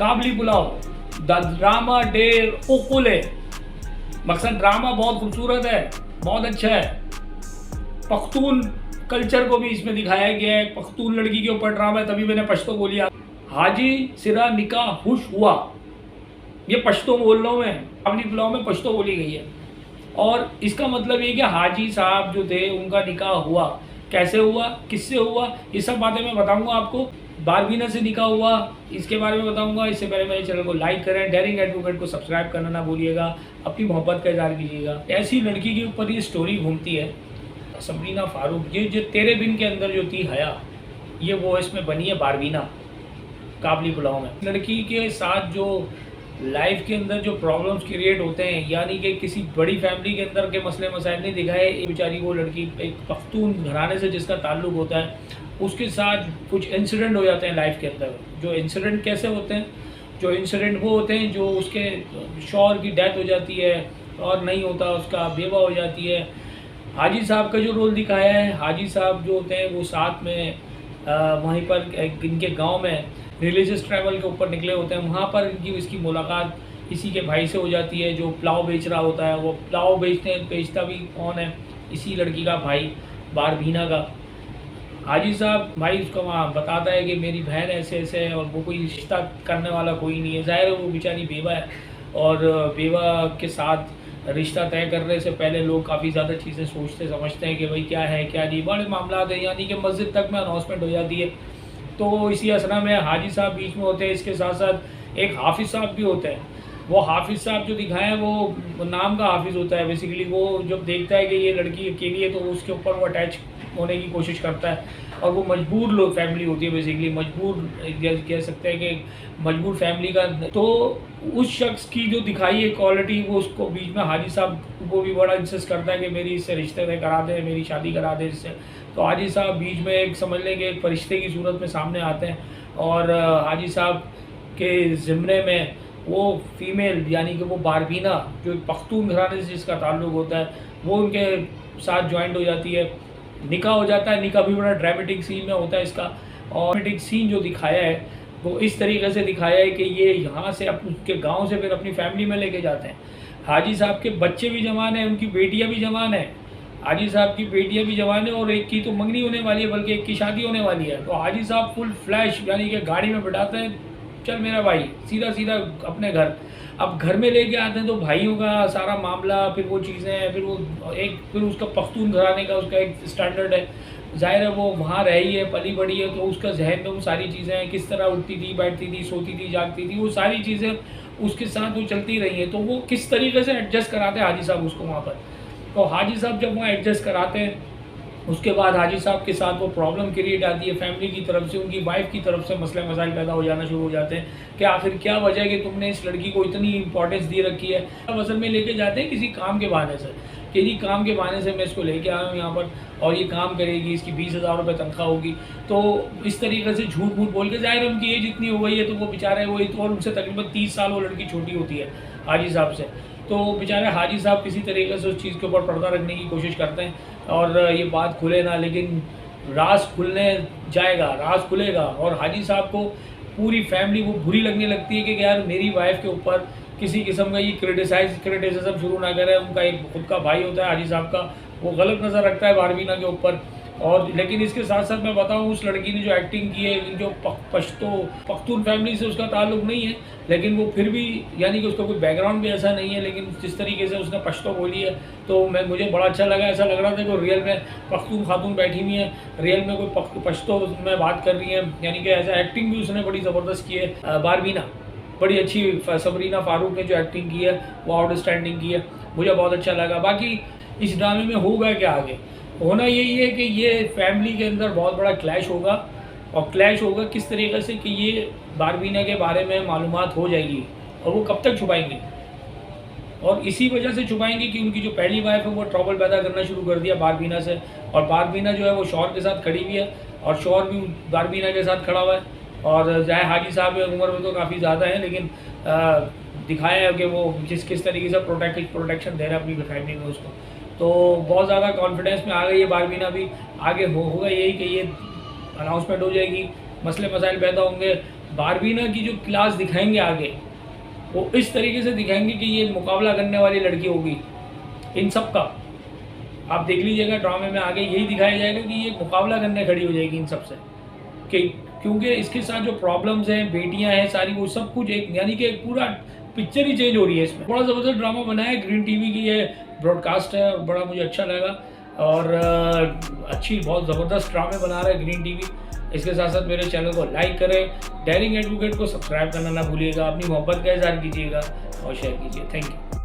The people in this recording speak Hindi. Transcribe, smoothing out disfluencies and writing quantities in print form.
काबली पुलाव, द ड्रामा डेर ओकुले। मकसद ड्रामा बहुत खूबसूरत है, बहुत अच्छा है। पख्तून कल्चर को भी इसमें दिखाया गया है। पख्तून लड़की के ऊपर ड्रामा है, तभी मैंने पश्तो बोली। हाजी सिरा निकाह हुश हुआ, ये पश्तो बोल रहा हूँ मैं। काबली पुलाव में पश्तो बोली गई है और इसका मतलब ये कि हाजी साहब जो थे उनका निकाह हुआ। कैसे हुआ, किससे हुआ, ये सब बातें मैं बताऊंगा आपको। बारबीना से निकाह हुआ, इसके बारे में बताऊंगा। इससे पहले मेरे चैनल को लाइक करें, डेयरिंग एडवोकेट को सब्सक्राइब करना ना भूलिएगा, अपनी मोहब्बत का इज़हार कीजिएगा। ऐसी लड़की के ऊपर ये स्टोरी घूमती है, सबरीना फारूक। ये जो तेरे बिन के अंदर जो थी हया, ये वो इसमें बनी है बारबीना काबली पुलाव में। लड़की के साथ जो लाइफ के अंदर जो प्रॉब्लम्स क्रिएट होते हैं, यानी कि किसी बड़ी फैमिली के अंदर के मसले मसाइल नहीं दिखाए। बेचारी वो लड़की एक पख्तून घराने से जिसका ताल्लुक होता है, उसके साथ कुछ इंसिडेंट हो जाते हैं लाइफ के अंदर। जो इंसिडेंट कैसे होते हैं, जो इंसिडेंट वो होते हैं जो उसके शौहर की डेथ हो जाती है और नहीं होता, उसका बेवा हो जाती है। हाजी साहब का जो रोल दिखाया है, हाजी साहब जो होते हैं वो साथ में वहीं पर इनके गांव में रिलीजियस ट्रैवल के ऊपर निकले होते हैं। वहाँ पर इनकी इसकी मुलाकात इसी के भाई से हो जाती है जो पुलाव बेच रहा होता है। वो पुलाव बेचता भी कौन है, इसी लड़की का भाई बारबीना का। हाजी साहब भाई उसको वहाँ बताता है कि मेरी बहन ऐसे ऐसे है और वो कोई रिश्ता करने वाला कोई नहीं है। ज़ाहिर है वो बेचारी बेवा है और बेवा के साथ रिश्ता तय करने से पहले लोग काफ़ी ज़्यादा चीज़ें सोचते समझते हैं कि भाई क्या है क्या नहीं, बड़े मामला है। यानी कि मस्जिद तक में अनाउंसमेंट हो जाती है। तो इसी असना में हाजी साहब बीच में होते हैं। इसके साथ साथ एक हाफिज़ साहब भी होते हैं। वो हाफिज़ साहब जो दिखाए हैं वो नाम का हाफिज़ होता है। बेसिकली वो जब देखता है कि ये लड़की अकेली है तो उसके ऊपर वो अटैच होने की कोशिश करता है। और वो मजबूर लोग फैमिली होती है, बेसिकली मजबूर कह सकते हैं कि मजबूर फैमिली का। तो उस शख्स की जो दिखाई है क्वालिटी, वो उसको बीच में हाजी साहब को भी बड़ा इंसिस्ट करता है कि मेरी इससे रिश्ते तय करा दे, मेरी शादी करा दे इससे। तो हाजी साहब बीच में एक समझ लें कि एक फरिश्ते की सूरत में सामने आते हैं और हाजी साहब के ज़िम्मे में वो फीमेल यानी कि वो बारबीना जो पख्तून घराने से जिसका ताल्लुक़ होता है, वो उनके साथ ज्वाइंट हो जाती है। निकाह हो जाता है। निकाह भी बड़ा ड्रामेटिक सीन में होता है इसका। और ड्रामेटिक सीन जो दिखाया है वो इस तरीके से दिखाया है कि ये यहाँ से उसके गांव से फिर अपनी फैमिली में लेके जाते हैं। हाजी साहब के बच्चे भी जवान हैं, उनकी बेटियाँ भी जवान हैं। हाजी साहब की बेटियाँ भी जवान हैं और एक की तो मंगनी होने वाली है, बल्कि एक की शादी होने वाली है। तो हाजी साहब फुल फ्लैश यानी कि गाड़ी में बिठाते हैं, चल मेरा भाई सीधा सीधा अपने घर। अब घर में लेके आते हैं तो भाइयों का सारा मामला, फिर वो चीज़ें, फिर उसका पख्तून घराने का उसका एक स्टैंडर्ड है। ज़ाहिर है वो वहाँ रही है, पली बड़ी है, तो उसका जहन में वो सारी चीज़ें हैं, किस तरह उठती थी, बैठती थी, सोती थी, जागती थी, वो सारी चीज़ें उसके साथ वो चलती रही हैं। तो वो किस तरीके से एडजस्ट कराते हैं हाजी साहब उसको वहाँ पर। तो हाजी साहब जब वहाँ एडजस्ट कराते हैं, उसके बाद हाजी साहब के साथ वो प्रॉब्लम क्रिएट आती है फैमिली की तरफ से, उनकी वाइफ की तरफ से मसले मसाइल पैदा हो जाना शुरू हो जाते हैं कि आखिर क्या वजह है कि तुमने इस लड़की को इतनी इंपॉर्टेंस दे रखी है। अब असल में लेके जाते हैं किसी काम के बहाने से कि जी काम के बहाने से मैं इसको लेके आया हूँ यहाँ पर और ये काम करेगी, इसकी 20,000 रुपये तनख्वाह होगी। तो इस तरीके से झूठ मूठ बोल के, ज़ाहिर उनकी एज इतनी हो गई है तो वो बेचारे वही, तो और उनसे तकरीबन 30 साल वो लड़की छोटी होती है हाजी साहब से। तो बेचारे हाजी साहब किसी तरीके से उस चीज़ के ऊपर पर्दा रखने की कोशिश करते हैं और ये बात खुले ना, लेकिन राज खुलने जाएगा, राज खुलेगा। और हाजी साहब को पूरी फैमिली वो बुरी लगने लगती है कि यार मेरी वाइफ के ऊपर किसी किस्म का ये क्रिटिसिज्म शुरू ना करे। उनका एक खुद का भाई होता है हाजी साहब का, वो गलत नज़र रखता है बारबीना के ऊपर। और लेकिन इसके साथ साथ मैं बताऊं, उस लड़की ने जो एक्टिंग की है, जो पख्तून फैमिली से उसका ताल्लुक नहीं है, लेकिन वो फिर भी यानी कि उसका कोई बैकग्राउंड भी ऐसा नहीं है, लेकिन जिस तरीके से उसने पश्तो बोली है तो मुझे बड़ा अच्छा लगा। ऐसा लग रहा था कि रियल में पख्तून खातून बैठी हुई है, रियल में कोई पश्तो में बात कर रही है। यानी कि ऐसा एक्टिंग भी उसने बड़ी ज़बरदस्त की है। बारबीना बड़ी अच्छी, सबरीना फारूक ने जो एक्टिंग की है वो आउटस्टैंडिंग की है, मुझे बहुत अच्छा लगा। बाकी इस ड्रामे में होगा क्या आगे, होना यही है कि ये फैमिली के अंदर बहुत बड़ा क्लैश होगा। और क्लैश होगा किस तरीके से कि ये बारबीना के बारे में मालूमात हो जाएगी और वो कब तक छुपाएंगे, और इसी वजह से छुपाएंगे कि उनकी जो पहली वाइफ है वो ट्रबल पैदा करना शुरू कर दिया बारबीना से। और बारबीना जो है वो शौहर के साथ खड़ी हुई है और शौहर भी बारबीना के साथ खड़ा हुआ है। और चाहे हाजी साहब उम्र में तो काफ़ी ज़्यादा है, लेकिन दिखाया है कि वो किस तरीके से प्रोटेक्शन दे रहा है अपनी फैमिली में उसको। तो बहुत ज़्यादा कॉन्फिडेंस में आ गई है बारबीना भी। आगे होगा यही कि ये अनाउंसमेंट हो जाएगी, मसले मसाइल पैदा होंगे, बारबीना की जो क्लास दिखाएंगे आगे, वो इस तरीके से दिखाएंगे कि ये मुकाबला करने वाली लड़की होगी इन सब का। आप देख लीजिएगा ड्रामे में आगे यही दिखाया जाएगा कि ये मुकाबला करने खड़ी हो जाएगी इन सब से, कि क्योंकि इसके साथ जो प्रॉब्लम्स हैं, बेटियां हैं सारी, वो सब कुछ एक, यानी कि एक पूरा पिक्चर ही चेंज हो रही है इसमें। बड़ा ज़बरदस्त ड्रामा बना है, ग्रीन टीवी की ये ब्रॉडकास्ट है, बड़ा मुझे अच्छा लगा। और अच्छी बहुत ज़बरदस्त ड्रामे बना रहा है ग्रीन टीवी। इसके साथ साथ मेरे चैनल को लाइक करें, डेयरिंग एडवोकेट को सब्सक्राइब करना ना भूलिएगा, अपनी मोहब्बत का इज़हार कीजिएगा और शेयर कीजिए। Thank you.